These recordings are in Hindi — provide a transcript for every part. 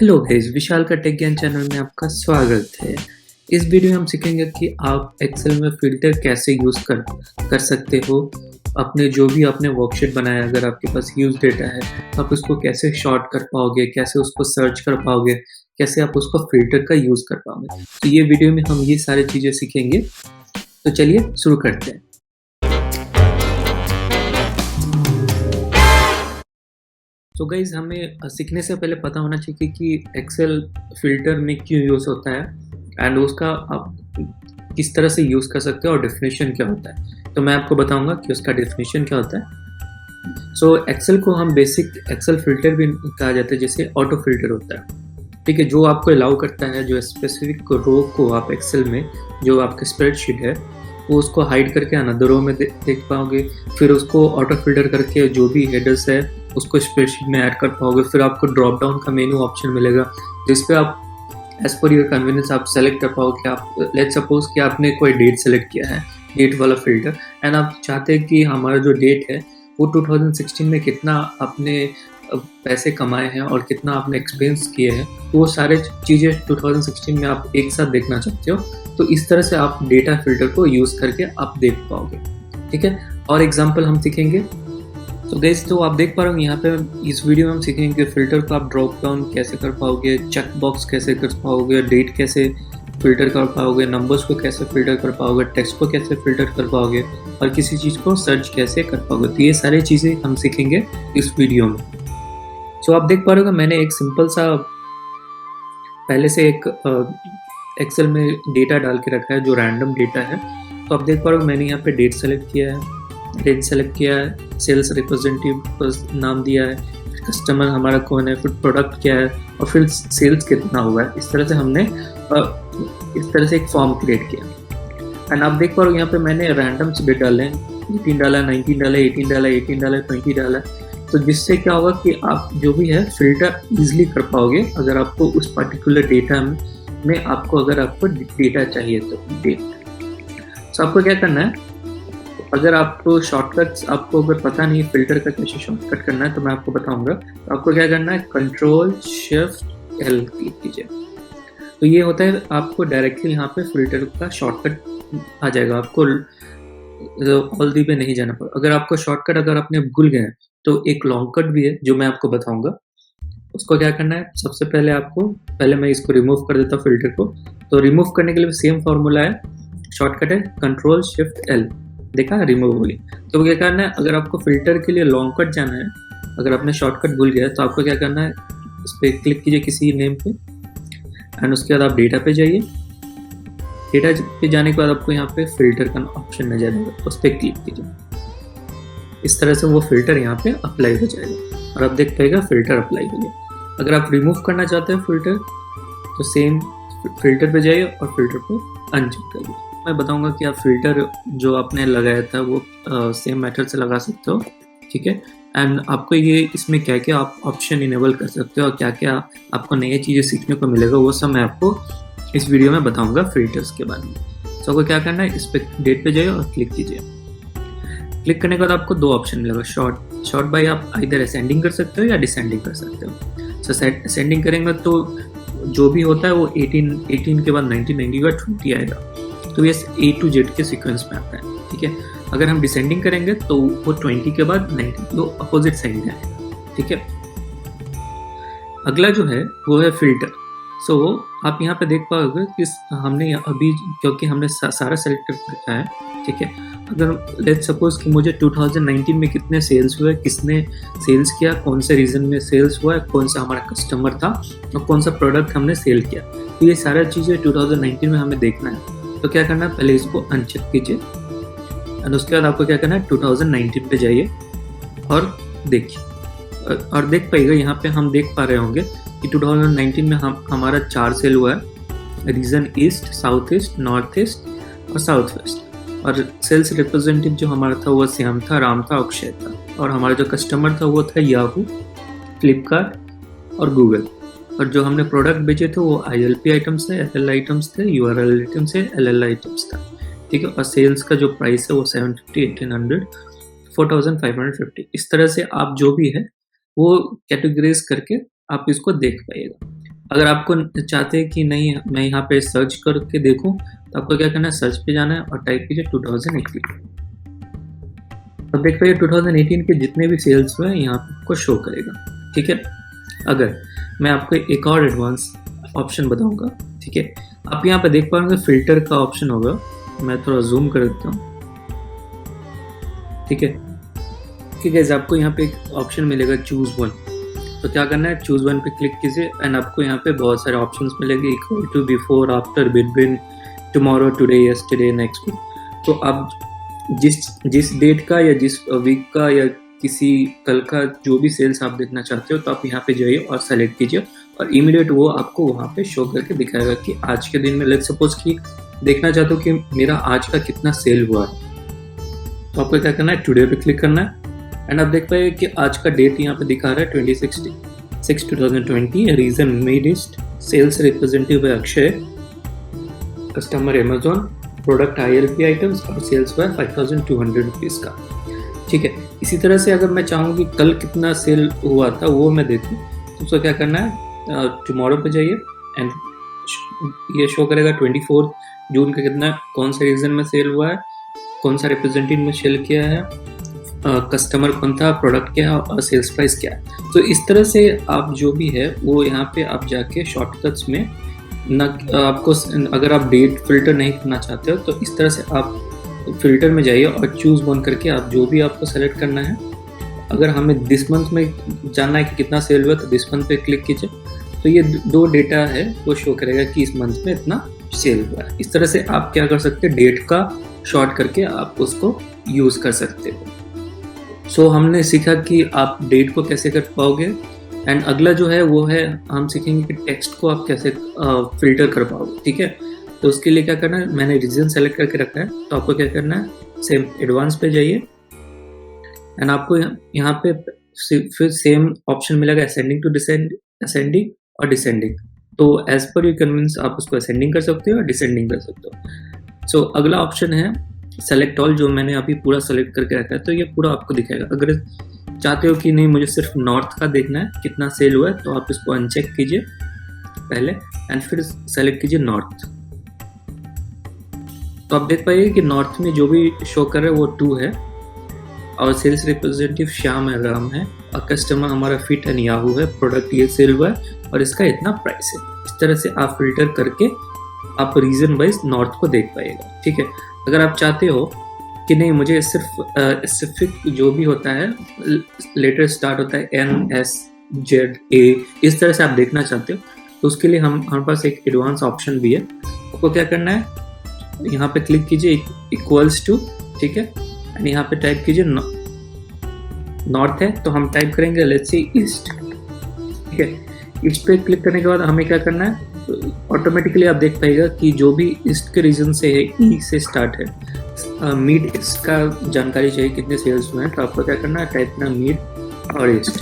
हेलो गाइस, विशाल का टेक ज्ञान चैनल में आपका स्वागत है। इस वीडियो में हम सीखेंगे कि आप एक्सेल में फ़िल्टर कैसे यूज़ कर सकते हो। अपने जो भी आपने वर्कशीट बनाया, अगर आपके पास यूज़ डेटा है, तो आप उसको कैसे सॉर्ट कर पाओगे, कैसे उसको सर्च कर पाओगे, कैसे आप उसको फ़िल्टर का यूज़ कर पाओगे। तो ये वीडियो में हम ये सारी चीज़ें सीखेंगे। तो चलिए शुरू करते हैं। तो गाइज़ हमें सीखने से पहले पता होना चाहिए कि एक्सेल फ़िल्टर में क्यों यूज़ होता है एंड उसका आप किस तरह से यूज़ कर सकते हो और डेफिनेशन क्या होता है। तो मैं आपको बताऊंगा कि उसका डेफिनेशन क्या होता है। सो एक्सेल को हम बेसिक एक्सेल फ़िल्टर भी कहा जाता है, जैसे ऑटो फ़िल्टर होता है। ठीक है, जो आपको अलाउ करता है जो स्पेसिफिक रो को आप एक्सेल में, जो आपका स्प्रेडशीट है, वो उसको हाइड करके अनदर रो में देख पाओगे। फिर उसको ऑटो फिल्टर करके जो भी हेडर्स है उसको स्प्रेडशीट में ऐड कर पाओगे। फिर आपको ड्रॉप डाउन का मेनू ऑप्शन मिलेगा जिस पे आप एज पर योर कन्वीनियंस आप सेलेक्ट कर पाओगे। आप लेट्स सपोज कि आपने कोई डेट सेलेक्ट किया है, डेट वाला फिल्टर, एंड आप चाहते हैं कि हमारा जो डेट है वो 2016 में कितना आपने पैसे कमाए हैं और कितना आपने एक्सपेंस किए हैं, तो वो सारे चीज़ें 2016 में आप एक साथ देखना चाहते हो। तो इस तरह से आप डेटा फिल्टर को यूज़ करके आप देख पाओगे। ठीक है, और एग्जांपल हम सीखेंगे। तो गाइस, तो आप देख पा रहे हो यहाँ पे इस वीडियो में हम सीखेंगे कि फ़िल्टर को आप ड्रॉप डाउन कैसे कर पाओगे, चेक बॉक्स कैसे कर पाओगे, डेट कैसे फ़िल्टर कर पाओगे, नंबर्स को कैसे फ़िल्टर कर पाओगे, टेक्स्ट को कैसे फ़िल्टर कर पाओगे और किसी चीज़ को सर्च कैसे कर पाओगे। तो ये सारी चीज़ें हम सीखेंगे इस वीडियो में। सो आप देख पा रहे हो मैंने एक सिंपल सा पहले से एक एक्सेल में डेटा डाल के रखा है जो रैंडम डेटा है। तो आप देख पा रहे हो मैंने यहाँ पे डेट सेलेक्ट किया है, सेल्स रिप्रेजेंटेटिव का नाम दिया है, कस्टमर हमारा कौन है, फिर प्रोडक्ट क्या है और फिर सेल्स कितना हुआ है। इस तरह से एक फॉर्म क्रिएट किया। एंड आप देख पा रहे हो यहाँ पे मैंने रैंडम से डेट डाले हैं, 18 डाला, 19 डाला, 18 डाला, 18 डाला, 20 डाला। तो जिससे क्या होगा कि आप जो भी है फिल्टर इजीली कर पाओगे अगर आपको उस पर्टिकुलर डेटा में अगर आपको डेटा चाहिए तो डेट। तो आपको क्या करना है, अगर आपको शॉर्टकट्स आपको अगर पता नहीं फिल्टर का कैसे शॉर्टकट करना है तो मैं आपको बताऊंगा। तो आपको क्या करना है, कंट्रोल शिफ्ट एल क्लिक कीजिए। तो ये होता है आपको डायरेक्टली यहाँ पे फिल्टर का शॉर्टकट आ जाएगा। आपको ऑल दी पे नहीं जाना पड़ेगा। अगर आपको शॉर्टकट अगर आपने भूल गए तो एक लॉन्ग कट भी है जो मैं आपको बताऊंगा। उसको क्या करना है, सबसे पहले मैं इसको रिमूव कर देता हूँ फिल्टर को। तो रिमूव करने के लिए सेम फॉर्मूला है, शॉर्टकट है कंट्रोल शिफ्ट एल। देखा, रिमूव हो गई। तो क्या करना है, अगर आपको फिल्टर के लिए लॉन्ग कट जाना है, अगर आपने शॉर्टकट भूल गया तो आपको क्या करना है, इस पर क्लिक कीजिए किसी नेम पे एंड उसके बाद आप डेटा पे जाइए। डेटा पे जाने के बाद आपको यहाँ पे फिल्टर का ऑप्शन नजर आएगा, उस पर क्लिक कीजिए। इस तरह से वो फिल्टर यहाँ पे अप्लाई हो जाएगा और आप देख पाएगा फिल्टर अप्लाई हो गया। अगर आप रिमूव करना चाहते हैं फिल्टर तो सेम फिल्टर पे जाइए और फिल्टर को अनचेक करिए। मैं बताऊंगा कि आप फिल्टर जो आपने लगाया था वो सेम मेथड से लगा सकते हो। ठीक है, एंड आपको ये इसमें क्या क्या आप ऑप्शन इनेबल कर सकते हो और क्या क्या आपको नई चीज़ें सीखने को मिलेगा, वो सब मैं आपको इस वीडियो में बताऊंगा फिल्टर्स के बारे में। तो आपको क्या करना है, इस पर डेट पे जाइए और क्लिक कीजिए। क्लिक करने के बाद आपको दो ऑप्शन मिलेगा, शॉर्ट बाय आप इधर असेंडिंग कर सकते हो या डिसेंडिंग कर सकते हो। सो असेंडिंग करेंगे तो जो भी होता है वो 18 के बाद 19 के बाद 20 आएगा। तो ये A to Z के सीक्वेंस में आता है। ठीक है, अगर हम डिसेंडिंग करेंगे तो वो 20 के बाद 19, वो अपोजिट साइड में आएगा। ठीक है, अगला जो है वो है फिल्टर। सो आप यहाँ पे देख पाओगे कि हमने अभी, क्योंकि हमने सारा सेलेक्ट कर रखा है। ठीक है, अगर लेट्स सपोज कि मुझे 2019 में कितने सेल्स हुए, किसने सेल्स किया, कौन से रीजन में सेल्स हुआ, कौन सा हमारा कस्टमर था और कौन सा प्रोडक्ट हमने सेल किया, तो ये सारा चीज़ें 2019 में हमें देखना है। तो क्या करना है, पहले इसको अनचेक कीजिए और उसके बाद आपको क्या करना है, 2019 पे जाइए और देखिए। और देख पाइएगा यहाँ पे हम देख पा रहे होंगे कि 2019 में हमारा 4 सेल हुआ है, region east, south east, north east और साउथ वेस्ट। और सेल्स रिप्रेजेंटेटिव जो हमारा था वो श्याम था, राम था, अक्षय था। और हमारा जो कस्टमर था वो था याहू, फ्लिपकार्ट और गूगल। और जो हमने प्रोडक्ट बेचे थे वो ILP आइटम्स थे, FL आइटम्स थे, URL आइटम्स थे, LL आइटम्स था। ठीक है, और सेल्स का जो प्राइस है वो 750, 1800, 4550। इस तरह से आप जो भी है वो कैटेगराइज करके आप इसको देख पाइएगा। अगर आपको चाहते हैं कि नहीं मैं यहाँ पे सर्च करके देखूँ, तो आपको क्या करना है, सर्च पे जाना है और टाइप कीजिए 2018। अब देख पाइए 2018 के जितने भी सेल्स हुए हैं यहाँ पे आपको शो करेगा। ठीक है, अगर मैं आपको एक और एडवांस ऑप्शन बताऊंगा, ठीक है, आप यहाँ पे देख पाएंगे फिल्टर का ऑप्शन होगा। मैं थोड़ा जूम कर देता हूँ। ठीक है, ठीक है, आपको यहाँ पे एक ऑप्शन मिलेगा चूज वन। तो क्या करना है, चूज वन पे क्लिक कीजिए एंड आपको यहाँ पे बहुत सारे ऑप्शंस मिलेंगे, equal to, before, after, between, tomorrow, today, yesterday, next week. तो आप जिस डेट का या जिस वीक का या किसी कल का जो भी सेल्स आप देखना चाहते हो, तो आप यहाँ पे जाइए और सेलेक्ट कीजिए और इमीडिएट वो आपको वहाँ पे शो करके दिखाएगा कि आज के दिन में लेट्स सपोज कि देखना चाहते हो कि मेरा आज का कितना सेल हुआ है। तो आपको क्या करना है, टुडे पे क्लिक करना है एंड आप देख पाए कि आज का डेट यहाँ पे दिखा रहा है 26/6/2020। रीजन मिडइस्ट, सेल्स रिप्रेजेंटेटिव है Akshay, customer Amazon, product ILP items और सेल्स हुआ 5200 रुपीज़ का। ठीक है, इसी तरह से अगर मैं चाहूँ कि कल कितना सेल हुआ था वो मैं देखूँ, तो उसको क्या करना है, टुमारो पे जाइए एंड ये शो करेगा 24 जून का कितना, कौन सा रीजन में सेल हुआ है, कौन सा रिप्रेजेंटेटिव में सेल किया है, कस्टमर कौन था, प्रोडक्ट क्या है और सेल्स प्राइस क्या है। तो इस तरह से आप जो भी है वो यहाँ पे आप जाके शॉर्टकट्स में न, आपको अगर आप डेट फिल्टर नहीं करना चाहते हो तो इस तरह से आप फिल्टर में जाइए और चूज वन करके आप जो भी आपको सेलेक्ट करना है। अगर हमें दिस मंथ में जानना है कि कितना सेल हुआ तो दिस मंथ पे क्लिक कीजिए, तो ये दो डेटा है वो शो करेगा कि इस मंथ में इतना सेल हुआ है। इस तरह से आप क्या कर सकते हैं, डेट का शॉर्ट करके आप उसको यूज कर सकते हो। सो हमने सीखा कि आप डेट को कैसे कर पाओगे एंड अगला जो है वो है हम सीखेंगे कि टेक्स्ट को आप कैसे फिल्टर कर पाओगे। ठीक है, तो उसके लिए क्या करना है, मैंने रीजन सेलेक्ट करके रखा है, तो आपको क्या करना है, सेम एडवांस पे जाइए एंड आपको यहाँ पे फिर सेम ऑप्शन मिलेगा असेंडिंग टू असेंडिंग और डिसेंडिंग। तो एज पर यू कन्विंस आप उसको असेंडिंग कर सकते हो और डिसेंडिंग कर सकते हो। सो अगला ऑप्शन है सेलेक्ट ऑल, जो मैंने अभी पूरा सेलेक्ट करके रखा है, तो ये पूरा आपको दिखाएगा। अगर चाहते हो कि नहीं मुझे सिर्फ नॉर्थ का देखना है कितना सेल हुआ है, तो आप इसको अनचेक कीजिए पहले एंड फिर सेलेक्ट कीजिए नॉर्थ। तो आप देख पाइए कि नॉर्थ में जो भी शो कर रहा है वो 2 है और सेल्स रिप्रेजेंटेटिव श्याम है, राम है और कस्टमर हमारा फिट एंड याहू है, प्रोडक्ट ये सेल हुआ है और इसका इतना प्राइस है। इस तरह से आप फिल्टर करके आप रीजन वाइज नॉर्थ को देख पाइएगा। ठीक है, अगर आप चाहते हो कि नहीं मुझे सिर्फ स्पेसिफिक जो भी होता है लेटर स्टार्ट होता है NSZA, इस तरह से आप देखना चाहते हो, तो उसके लिए हमारे पास एक एडवांस ऑप्शन भी है। आपको क्या करना है, यहाँ पे क्लिक कीजिए इक्वल्स टू, ठीक है, एंड यहाँ पे टाइप कीजिए नॉर्थ है तो हम टाइप करेंगे लेट्स से ईस्ट। ठीक है, ईस्ट पे क्लिक करने के बाद हमें क्या करना है, ऑटोमेटिकली आप देख पाएगा कि जो भी ईस्ट के रीजन से है, ई से स्टार्ट है, मिड इसका जानकारी चाहिए कितने सेल्स हुए हैं, तो आपको क्या करना है, टाइप करना मिड और ईस्ट।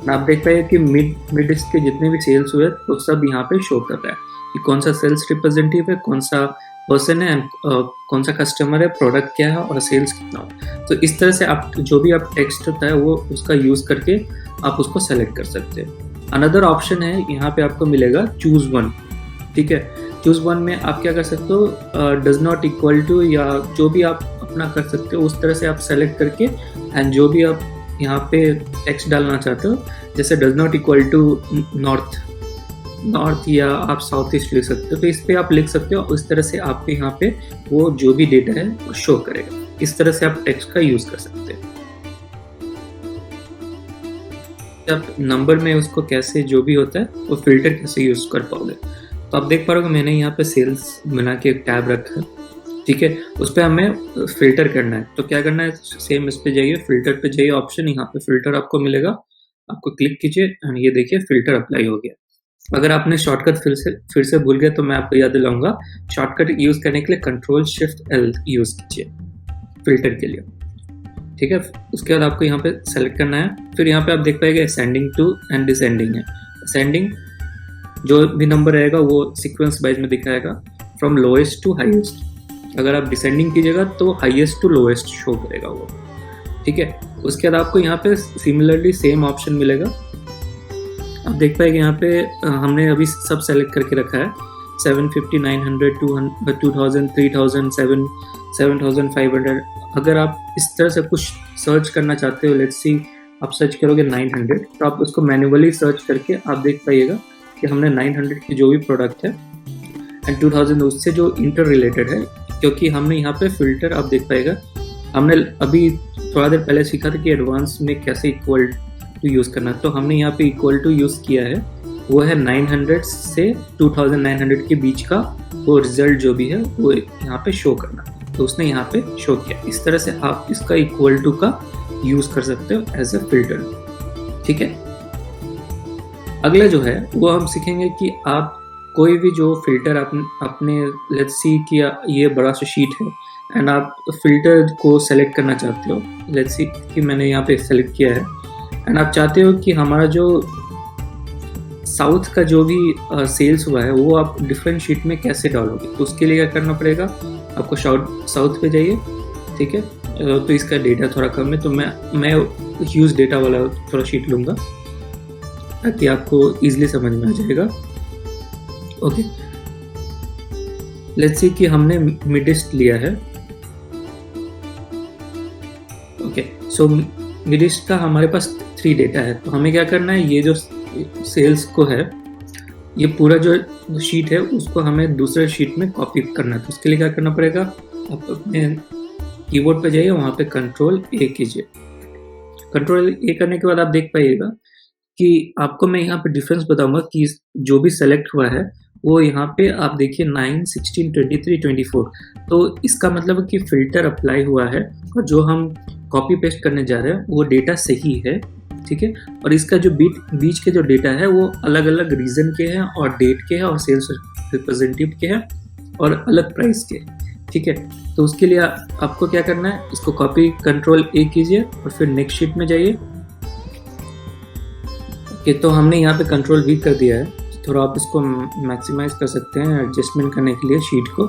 आप देख पाएंगे कि मिड ईस्ट के जितने भी सेल्स हुए वो सब यहाँ पे शो कर रहा है कि कौन सा सेल्स रिप्रेजेंटेटिव है, कौन सा पर्सन है, कौन सा कस्टमर है, प्रोडक्ट क्या है और सेल्स कितना हो। तो इस तरह से आप जो भी आप टेक्स्ट होता है वो उसका यूज करके आप उसको सेलेक्ट कर सकते हैं। अनदर ऑप्शन है यहाँ पे आपको मिलेगा चूज वन। ठीक है, चूज वन में आप क्या कर सकते हो, डज नॉट इक्वल टू या जो भी आप अपना कर सकते हो उस तरह से आप सेलेक्ट करके एंड जो भी आप यहाँ पे टेक्स्ट डालना चाहते हो, जैसे does not equal to north या आप साउथ ईस्ट लिख सकते हो, तो इस पे आप लिख सकते हो। उस तरह से आपके यहाँ पे वो जो भी डेटा है वो शो करेगा। इस तरह से आप टेक्स्ट का यूज कर सकते हैं। आप नंबर में उसको कैसे जो भी होता है वो फिल्टर कैसे यूज कर पाओगे, तो आप देख पा रहे हो मैंने यहाँ पे सेल्स बना के एक टैब रखा है। ठीक है, उस पर हमें फिल्टर करना है, तो क्या करना है, सेम इस पे जाइए, फिल्टर पे जाइए, ऑप्शन यहाँ पे फिल्टर आपको मिलेगा, आपको क्लिक कीजिए एंड ये देखिए फिल्टर अप्लाई हो गया। अगर आपने शॉर्टकट फिर से भूल गए तो मैं आपको याद दिलाऊंगा, शॉर्टकट यूज करने के लिए Ctrl+Shift+L यूज कीजिए फिल्टर के लिए। ठीक है, उसके बाद आपको यहाँ पे सेलेक्ट करना है, फिर यहाँ पे आप देख पाएंगे असेंडिंग टू एंड डिसेंडिंग है। असेंडिंग जो भी नंबर रहेगा वो सीक्वेंस वाइज में दिखाएगा फ्रॉम लोएस्ट टू हाईएस्ट। अगर आप डिसेंडिंग कीजिएगा तो हाईएस्ट टू लोएस्ट शो करेगा वो। ठीक है, उसके बाद आपको यहाँ पे सिमिलरली सेम ऑप्शन मिलेगा, आप देख पाएंगे यहाँ पे हमने अभी सब सेलेक्ट करके रखा है 750, 900, 200, 2000, 3000, 7500। अगर आप इस तरह से कुछ सर्च करना चाहते हो, लेट्स सी आप सर्च करोगे 900, तो आप उसको मैन्युअली सर्च करके आप देख पाइएगा कि हमने 900 की जो भी प्रोडक्ट है एंड 2000 उससे जो इंटर रिलेटेड है, क्योंकि हमने यहाँ पे फिल्टर आप देख पाएगा, हमने अभी थोड़ा देर पहले सीखा था कि एडवांस में कैसे इक्वल टू यूज़ करना, तो हमने यहाँ पे इक्वल टू यूज़ किया है, वो है 900 से 2900 के बीच का वो रिजल्ट जो भी है वो यहाँ पे शो करना, तो उसने यहाँ पे शो किया। इस तरह से आप इसका इक्वल टू का यूज़ कर सकते हो एज ए फिल्टर, ठीक है। अगला जो है वो हम सीखेंगे कि आप कोई भी जो फिल्टर अपने लेट्स सी कि ये बड़ा सा शीट है एंड आप फिल्टर को सेलेक्ट करना चाहते हो, लेट्स सी कि मैंने यहाँ पे सेलेक्ट किया है एंड आप चाहते हो कि हमारा जो साउथ का जो भी सेल्स हुआ है वो आप डिफरेंट शीट में कैसे डालोगे, तो उसके लिए क्या करना पड़ेगा, आपको साउथ पे जाइए, ठीक है। तो इसका डेटा थोड़ा कम है, तो मैं ह्यूज डेटा वाला थोड़ा शीट लूँगा ताकि आपको ईजिली समझ में आ जाएगा। ओके, लेट्स सी कि हमने मिड ईस्ट लिया है। ओके, सो मिड ईस्ट का हमारे पास 3 डेटा है, तो हमें क्या करना है, ये जो सेल्स को है, ये पूरा जो शीट है उसको हमें दूसरे शीट में कॉपी करना है। तो उसके लिए क्या करना पड़ेगा, आप अपने कीबोर्ड पे जाइए, वहाँ पे कंट्रोल ए कीजिए। कंट्रोल ए करने के बाद आप देख पाइएगा कि आपको मैं यहाँ पे डिफरेंस बताऊंगा कि जो भी सेलेक्ट हुआ है वो यहाँ पे आप देखिए 9, 16, 23, 24, तो इसका मतलब है कि फिल्टर अप्लाई हुआ है और जो हम कॉपी पेस्ट करने जा रहे हैं वो डेटा सही है, ठीक है। और इसका जो बीच के जो डेटा है वो अलग अलग रीजन के हैं और डेट के हैं और सेल्स रिप्रेजेंटेटिव के हैं और अलग प्राइस के, ठीक है। तो उसके लिए आपको क्या करना है, इसको कॉपी कंट्रोल ए कीजिए और फिर नेक्स्ट शीट में जाइए। ओके, तो हमने यहाँ पे कंट्रोल वी कर दिया है, थोड़ा आप इसको मैक्सिमाइज कर सकते हैं एडजस्टमेंट करने के लिए शीट को,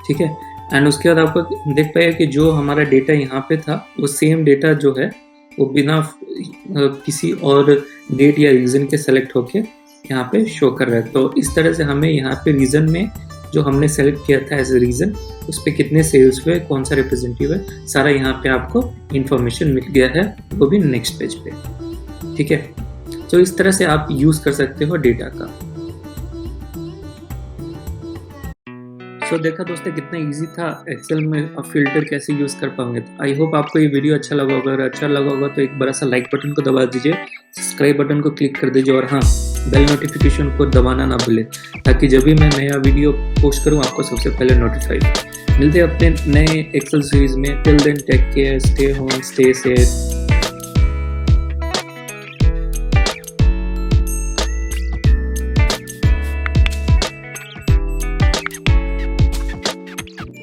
ठीक है। एंड उसके बाद आपको देख पाएगा कि जो हमारा डेटा यहाँ पे था वो सेम डेटा जो है वो बिना किसी और डेट या रीज़न के सेलेक्ट होके यहाँ पे शो कर रहा है। तो इस तरह से हमें यहाँ पे रीज़न में जो हमने सेलेक्ट किया था एज ए रीज़न, उस पर कितने सेल्स हुए, कौन सा रिप्रेजेंटेटिव है, सारा यहाँ पे आपको इन्फॉर्मेशन मिल गया है, वो भी नेक्स्ट पेज पे, ठीक है। तो इस तरह से आप यूज़ कर सकते हो डेटा का। सो देखा दोस्तों कितना इजी था एक्सेल में आप फिल्टर कैसे यूज़ कर पाओगे। आई होप आपको ये वीडियो अच्छा लगा होगा, अगर अच्छा लगा होगा तो एक बड़ा सा लाइक बटन को दबा दीजिए, सब्सक्राइब बटन को क्लिक कर दीजिए और हाँ, बेल नोटिफिकेशन को दबाना ना भूलें ताकि जब भी मैं नया वीडियो पोस्ट करूँ आपको सबसे पहले नोटिफाई। मिलते हैं अपने नए एक्सेल सीरीज में। Till then take care, stay home, stay safe.